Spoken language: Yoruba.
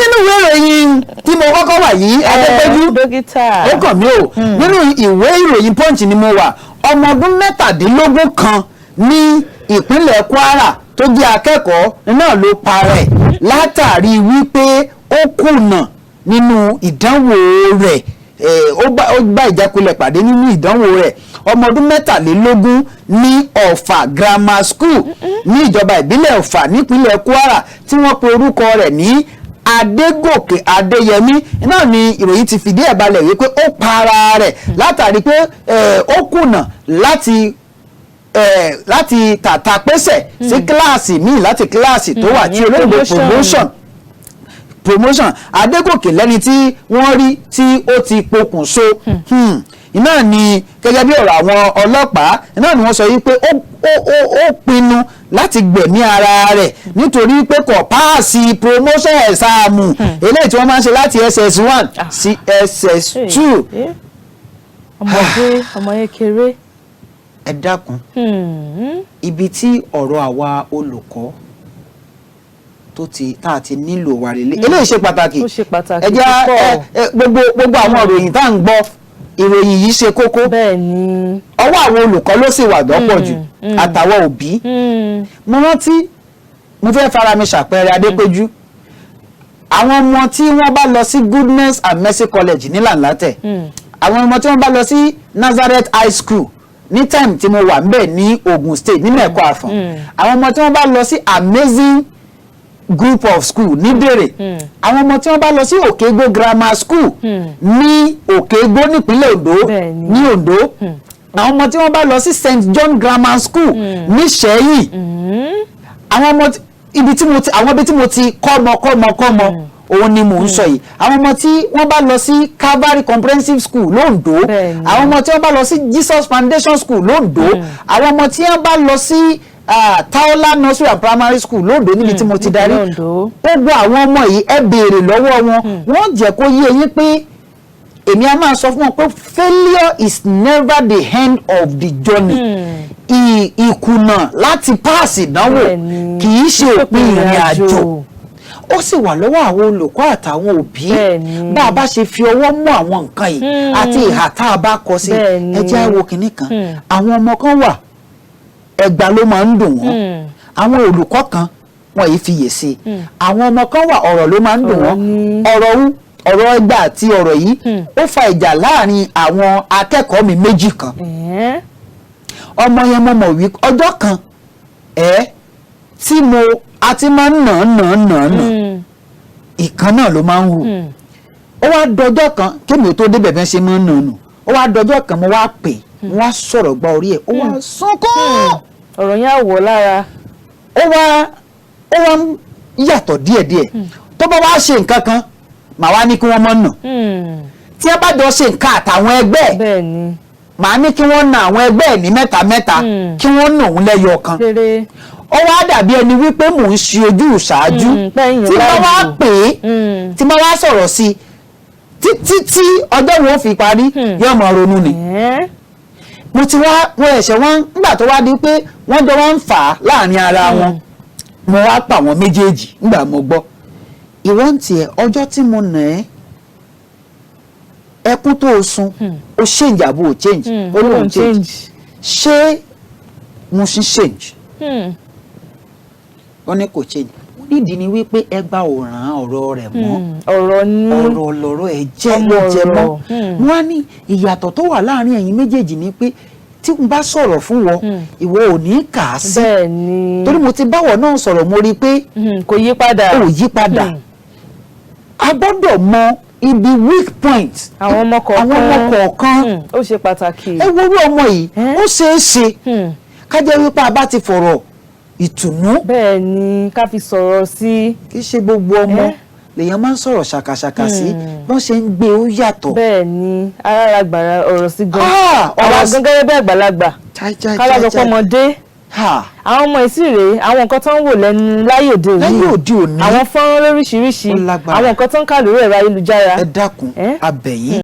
nínú ìwé ìròyìn tí mo kọ́kọ́ wà yìí Adépẹ́jú dókítà ó kàn mí o nínú ìwé ìròyìn Punch ni mo wà ọmọ ọdún 17 kan ní ìpínlẹ̀ Kwara tó jẹ́ akẹ́kọ̀ọ́ náà ló parẹ́ látàrí wípé ó kùnà nínú ìdánwò rẹ̀ ó bá ìjákulẹ̀ pàdé nínú ìdánwò rẹ̀ ọmọ ọdún 23 ní Ọ̀fà Grammar School ní ìjọba ìbílẹ̀ Ọ̀fà nípínlẹ̀ Kwara tí wọ́n pe orúkọ rẹ̀ ní Adégòkè Adéyẹmí náà ni ìròyìn ti fìdí ẹ̀ balẹ̀ wípé ó para rẹ̀ látàrí pé ó kùnà láti tàtà pésẹ̀ sí kíláàsì míì láti kíláàsì tó wà tí olóògbé promotion Adégòkè lẹ́ni tí wọ́n rí tí ó ti pokùnso iná ni gẹ́gẹ́ bí ọ̀rọ̀ àwọn ọlọ́pàá iná ni wọ́n sọ wípé ó pinnu láti gbẹ̀mí ara rẹ̀ nítorí pé kò páàsì promotion ẹ̀sàmù eléyìí tí wọ́n máa ń ṣe láti SS1 sí SS2. ọmọ yẹn kéré. ẹ dákun ibi tí ọ̀rọ̀ àwa olùkọ́ tá a ti nílò wà lélẹ̀ eléyìí ṣe pàtàkì ẹ jẹ́ gbogbo àwọn ìròyìn tá à ń gbọ́ ìròyìn yìí ṣe kókó ọwọ́ àwọn olùkọ́ ló sì wà dọ́pọ̀ jù àtàwọn òbí mo rántí mo fẹ́ fara mi ṣàpẹẹrẹ Adépẹ́jú àwọn ọmọ tí wọ́n bá lọ sí Goodness and Mercy College ní Làǹlátẹ̀ àwọn ọmọ tí wọ́n bá lọ sí Nazareth High School ní time tí mo wà ńbẹ̀ ní Ogun State ní Mẹ̀kọ́ Àfọ̀n àwọn ọmọ tí wọ́n bá lọ sí Amazing Group of School ní Dèrè àwọn ọmọ tí wọ́n bá lọ sí Òkègbó Grammar School ní Òkègbó nípínlẹ̀ Ondo ní Ondo àwọn ọmọ tí wọ́n bá lọ sí St John Grammar School ní Ṣẹ́yìn àwọn ọmọ ibi tí mo ti kọ́mọ òun ni mò ń sọ yìí àwọn ọmọ tí wọ́n bá lọ sí Calvary Comprehensive School l'Ondo àwọn ọmọ tí wọ́n bá lọ sí Jesus Foundation School l'Ondo àwọn ọmọ tí wọ́n bá lọ sí Taola Nursery and Primary School l'Ondo níbi tí mo ti darí gbogbo àwọn ọmọ yìí ẹ béèrè lọ́wọ́ wọn wọ́n jẹ́ kó yé yín pé èmi a máa sọ fún wọn pé failure is never the end of the journey ìkùnà láti páàsì ìdánwò kì í ṣe òpin ìrìn àjò ó sì wà lọ́wọ́ àwọn olùkọ́ àtàwọn òbí bá a bá ṣe fi ọwọ́ mú àwọn nǹkan yìí àti ìhà tá a bá kọ sí ẹ jẹ́ wo kinní kan àwọn ọmọ kan wà ẹgbà ló máa ń dùn wọ́n àwọn olùkọ́ kan wọ́n yìí fiyè sí àwọn ọmọ kan wà ọ̀rọ̀ ló máa ń dùn wọ́n ọ̀rọ̀ ẹgbà àti ọ̀rọ̀ yìí ó fa ìjà láàrin àwọn akẹ́kọ̀ọ́ mi méjì kan ọmọ yẹn mo mọ̀ wí ọjọ́ kan tí a ti máa ń nà ìkan náà ló máa ń hù ó wá dọjọ́ kan kémi ò tó débẹ̀ bẹ́ẹ̀ ṣe máa ń nà nù ó wá dọjọ́ kan mo wá pè mo wá sọ̀rọ̀ gba orí ẹ̀ ó wá sunkún ọ̀rọ̀ yẹn á wọ̀ lára ó wá ń yàtọ̀ díẹ̀díẹ̀ tó bá wá ṣe nǹkan kan màá wá ní kí wọ́n mọ̀ nà tí ẹ bá jọ ṣe nǹkan àtàwọn ẹgbẹ́ ẹ̀ màá ní kí wọ́n na àwọn ẹgbẹ́ ẹ̀ ní mẹ́ta kí wọ́n nà òun lẹ́yọ kan ó wá dàbí ẹni wípé mò ń ṣe ojú ìṣáájú tí mo wá pè é tí mo wá sọ̀rọ̀ sí i tí ọjọ́ wo fi parí yóò mọ ronú ni mo ti wá wọ́n ẹ̀ṣẹ̀ wọn nígbà tó wá di pé wọ́n jọ wọ́n ń fà á láàrin ara wọn mo wá pa àwọn méjèèjì nígbà mo gbọ́ ìwọ́n tiẹ̀ ọjọ́ tí mo nà ẹ́ ẹkún tó o sun o change àbò o change o lóun change ṣé mo ṣe change wọ́n ní kò change nídìí ni wípé ẹgbà ò ràn ọ̀rọ̀ rẹ̀ mọ́ ọ̀rọ̀ lọ̀rọ̀ ẹ̀ jẹ́ ló jẹ mọ́ wọ́n á ní ìyàtọ̀ tó wà láàrin ẹ̀yin méjèèjì ni pé tí n bá sọ̀rọ̀ fún wọn ìwọ ò ní kà á sí torí mo ti báwọ̀ náà sọ̀rọ̀ mo rí i pé kò yí padà a gbọ́dọ̀ mọ ibi weak point àwọn ọmọ kọ̀ọ̀kan ó ṣe pàtàkì ẹ wo irú ọmọ yìí ó ṣeé ṣe ká jẹ́ wípé a bá ti fọ̀rọ̀ ìtùnú bẹ́ẹ̀ ni ká fi sọ̀rọ̀ sí kì í ṣe gbogbo ọmọ lèèyàn máa ń sọ̀rọ̀ ṣàkàṣàkà sí wọ́n ṣe ń gbé ó yàtọ̀. bẹ́ẹ̀ ni arára gbàrà ọ̀rọ̀ sí gan ọ̀rọ̀ gẹ́gẹ́ bẹ́ẹ̀ àgbàlagbà kálájọpọ̀ ọmọdé àwọn ọmọ ìsìrè àwọn nǹkan tó ń wò lẹ́nu láyé òde òní àwọn fọ́nrán lóríṣiríṣi àwọn nǹkan tó ń kà lórí ẹ̀rọ ayélujára ẹ dákun abẹ̀yìn